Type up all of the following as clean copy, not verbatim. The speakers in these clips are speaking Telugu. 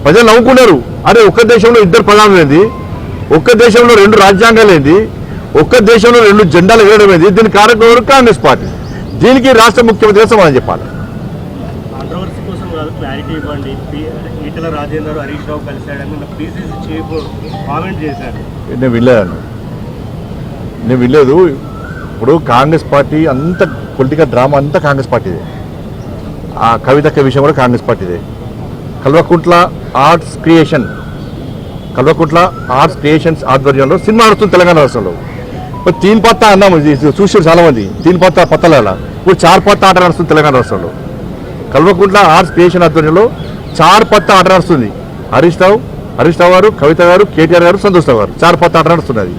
ప్రజలు నవ్వుకున్నారు. అరే ఒక్క దేశంలో ఇద్దరు ప్రధానులు ఏంది, ఒక్క దేశంలో 2 రాజ్యాంగాలు ఏంది, ఒక్క దేశంలో 2 జెండాలు వేయడం ఏంది, దీనికి కారణం కాంగ్రెస్ పార్టీ. దీనికి రాష్ట్ర ముఖ్యమంత్రి సమాధానం చెప్పాలి. కాంట్రవర్సీ కోసం కాదు, క్లారిటీ ఇవ్వండి. Etela Rajender Harish Rao కలిశాడని PCC chief comment చేశారు. నేను వినలేదు. ఇప్పుడు కాంగ్రెస్ పార్టీ అంత పొలిటికల్ డ్రామా అంతా కాంగ్రెస్ పార్టీదే. ఆ కవితక్క విషయం కూడా కాంగ్రెస్ పార్టీదే. కల్వకుంట్ల ఆర్ట్స్ క్రియేషన్స్ ఆధ్వర్యంలో సినిమా నడుస్తుంది తెలంగాణ రాష్ట్రంలో. ఇప్పుడు 3 పత్తా అన్నాము, చూసారు చాలా మంది. 3 పత్తాల ఇప్పుడు 4 పత్తా ఆట నడుస్తుంది తెలంగాణ రాష్ట్రంలో. కల్వకుంట్ల ఆర్ట్స్ క్రియేషన్ ఆధ్వర్యంలో 4 పత్తా ఆట నడుస్తుంది. హరీష్ రావు గారు, కవిత గారు, కేటీఆర్ గారు, సంతోష్ రావు గారు 4 పత్తా ఆట నడుస్తున్నది.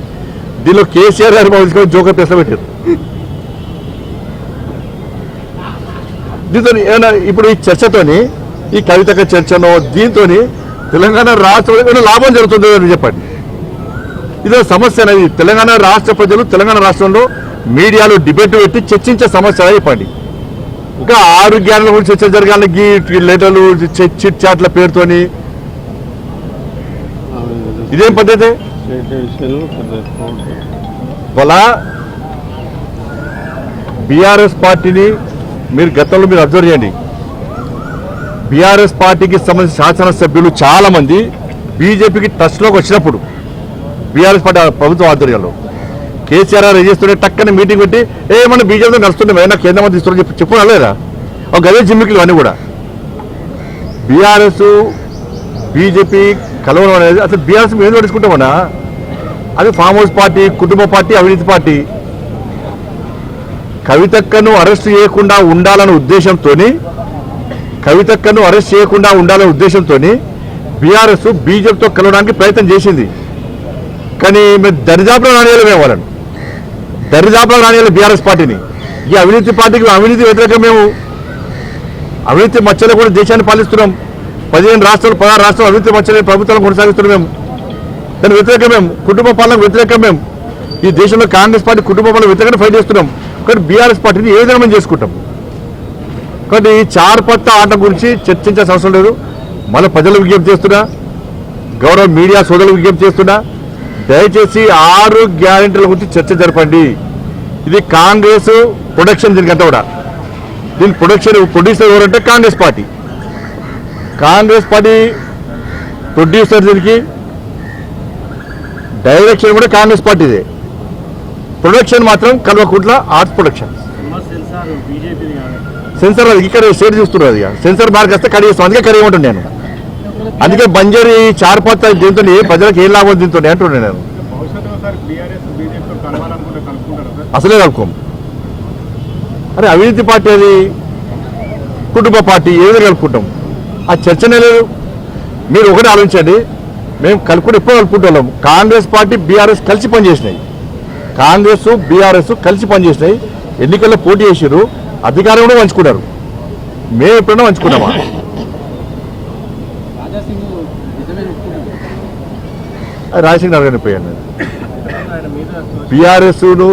దీనిలో కేసీఆర్ గారు తీసుకొని జోకర్ ప్లేస్లో పెట్టారు. దీంతో ఏమైనా ఇప్పుడు ఈ చర్చతోని, ఈ కవితక చర్చనో దీంతో తెలంగాణ రాష్ట్రంలో లాభం జరుగుతుందో అని చెప్పండి. ఇదో సమస్య అనేది. తెలంగాణ రాష్ట్ర ప్రజలు తెలంగాణ రాష్ట్రంలో మీడియాలో డిబేట్ పెట్టి చర్చించే సమస్య చెప్పండి. ఇంకా 6 గ్యాన్ల గురించి చర్చ జరగాలి, లెటర్లు చిట్ చాట్ల పేరుతోని. ఇదేం పద్ధతి? వాళ్ళ బీఆర్ఎస్ పార్టీని మీరు గతంలో మీరు అబ్జర్వ్ చేయండి. బీఆర్ఎస్ పార్టీకి సంబంధించిన శాసనసభ్యులు చాలా మంది బీజేపీకి టచ్లోకి వచ్చినప్పుడు బీఆర్ఎస్ పార్టీ ప్రభుత్వం ఆధ్వర్యంలో కేసీఆర్ గారు చేస్తుంటే టక్కన మీటింగ్ పెట్టి ఏమన్నా బీజేపీతో నడుస్తుండే ఏమైనా కేంద్ర మంత్రి ఇస్తున్నా చెప్పుకున్నా లేదా? ఒక గదే జిమ్మికులు అన్నీ కూడా. బీఆర్ఎస్ బీజేపీ కలవడం అనేది అసలు బీఆర్ఎస్ మేము ఎందుకు నడుచుకుంటామన్నా? అది ఫామ్ హౌస్ పార్టీ, కుటుంబ పార్టీ, అవినీతి పార్టీ. కవితక్కను అరెస్ట్ చేయకుండా ఉండాలనే ఉద్దేశంతో బీఆర్ఎస్ బీజేపీతో కలవడానికి ప్రయత్నం చేసింది. కానీ మేము దరిదాపులో రానియాలి, మేము వాళ్ళని దరిదాపులో రానియాలి బీఆర్ఎస్ పార్టీని. ఈ అవినీతి పార్టీకి అవినీతి వ్యతిరేకం. మేము అవినీతి మచ్చలో కూడా దేశాన్ని పాలిస్తున్నాం. 16 రాష్ట్రాలు అవినీతి మచ్చలే ప్రభుత్వాలను కొనసాగిస్తున్నాం. మేము దాని వ్యతిరేకం. మేము కుటుంబ పాలనకు వ్యతిరేకం. మేము ఈ దేశంలో కాంగ్రెస్ పార్టీ కుటుంబ పాలన వ్యతిరేకంగా ఫైట్ చేస్తున్నాం. కానీ బీఆర్ఎస్ పార్టీని ఏ విధంగా మేము చేసుకుంటాం. కాబట్టి ఈ 4 పత్తా ఆట గురించి చర్చించాల్సిన అవసరం లేదు. మళ్ళీ ప్రజలకు విజ్ఞప్తి చేస్తున్నా, గౌరవ మీడియా సోదరులకు విజ్ఞప్తి చేస్తున్నా, దయచేసి 6 గ్యారెంటీల గురించి చర్చ జరపండి. ఇది కాంగ్రెస్ ప్రొడక్షన్. దీనికంతా కూడా దీని ప్రొడ్యూసర్ ఎవరంటే కాంగ్రెస్ పార్టీ ప్రొడ్యూసర్. దీనికి డైరెక్షన్ కూడా కాంగ్రెస్ పార్టీదే. ప్రొడక్షన్ మాత్రం కల్వకుంట్ల ఆర్ట్స్ ప్రొడక్షన్. సెన్సార్ అది ఇక్కడ స్టేట్ చూస్తున్నారు. సెన్సార్ మార్క్ వస్తే కడిగేస్తాం. అందుకే కడిగేమంటాను నేను. అందుకే బంజారీ 4 పత్తా దీంతో ప్రజలకు ఏం లాభం దీంతో అంటున్నాను నేను. అసలే కలుపుకోం. అరే అవినీతి పార్టీ, అది కుటుంబ పార్టీ, ఏదో కలుపుకుంటాం. ఆ చర్చనే లేదు. మీరు ఒకటి ఆలోచించండి. మేము ఎప్పుడు కలుపుకుంటాం. కాంగ్రెస్ పార్టీ బీఆర్ఎస్ కలిసి పనిచేసినాయి. ఎన్నికల్లో పోటీ చేసారు, అధికారం కూడా పంచుకున్నారు. మేము ఎప్పుడైనా పంచుకున్నామా? రాజశేఖర్ నగర్ పోయాను. బీఆర్ఎస్ను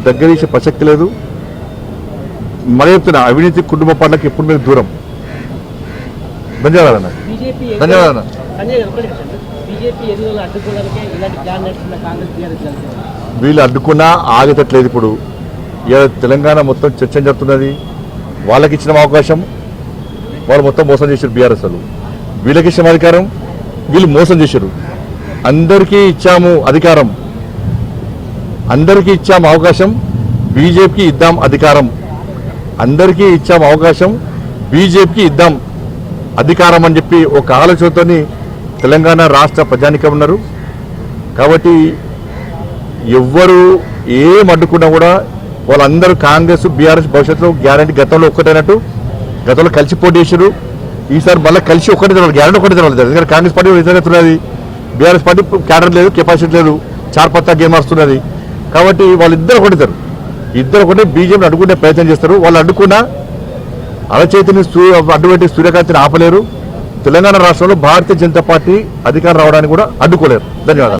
దగ్గర చేసే ప్రసక్తి లేదు. మరి చెప్తున్నా, అవినీతి కుటుంబ పార్టీలకు ఎప్పుడు మీరు దూరం. ధన్యవాదాలు. వీళ్ళు అడ్డుకున్నా ఆగేటట్లేదు. ఇప్పుడు తెలంగాణ మొత్తం చర్చ జరుగుతున్నది. వాళ్ళకి ఇచ్చిన అవకాశం వాళ్ళు మొత్తం మోసం చేశారు. బీఆర్ఎస్ వాళ్ళు వీళ్ళకి ఇచ్చిన అధికారం వీళ్ళు మోసం చేశారు. అందరికీ ఇచ్చాము అధికారం, అందరికీ ఇచ్చాము అవకాశం, బీజేపీకి ఇద్దాం అధికారం. అందరికీ ఇచ్చాము అవకాశం, బీజేపీకి ఇద్దాం అధికారం అని చెప్పి ఒక ఆలోచనతో తెలంగాణ రాష్ట్ర ప్రజానికం ఉన్నారు. కాబట్టి ఎవ్వరు ఏం అడ్డుకున్నా కూడా వాళ్ళందరూ కాంగ్రెస్ బీఆర్ఎస్ భవిష్యత్తులో గ్యారంటీ గతంలో ఒక్కటైనట్టు గతంలో కలిసి పోటీ చేశారు. ఈసారి మళ్ళీ కలిసి ఒక్కటే తెలవాలి, గ్యారంటీ ఒకటే తెలవాలి. ఎందుకంటే కాంగ్రెస్ పార్టీ వ్యతిరేకతున్నది, బీఆర్ఎస్ పార్టీ క్యాడర్ లేదు, కెపాసిటీ లేదు, 4 పత్తా గేమ్ వస్తున్నది. కాబట్టి వాళ్ళిద్దరు ఒకటిద్దరు, ఇద్దరు ఒకటే బీజేపీని అడ్డుకునే ప్రయత్నం చేస్తారు. వాళ్ళు అడ్డుకున్నా అరచేతిని అడ్డుపెట్టి సూర్యకాంతిని ఆపలేరు. తెలంగాణ రాష్ట్రంలో భారతీయ జనతా పార్టీ అధికారం రావడానికి కూడా అడ్డుకోలేరు. ధన్యవాదాలు.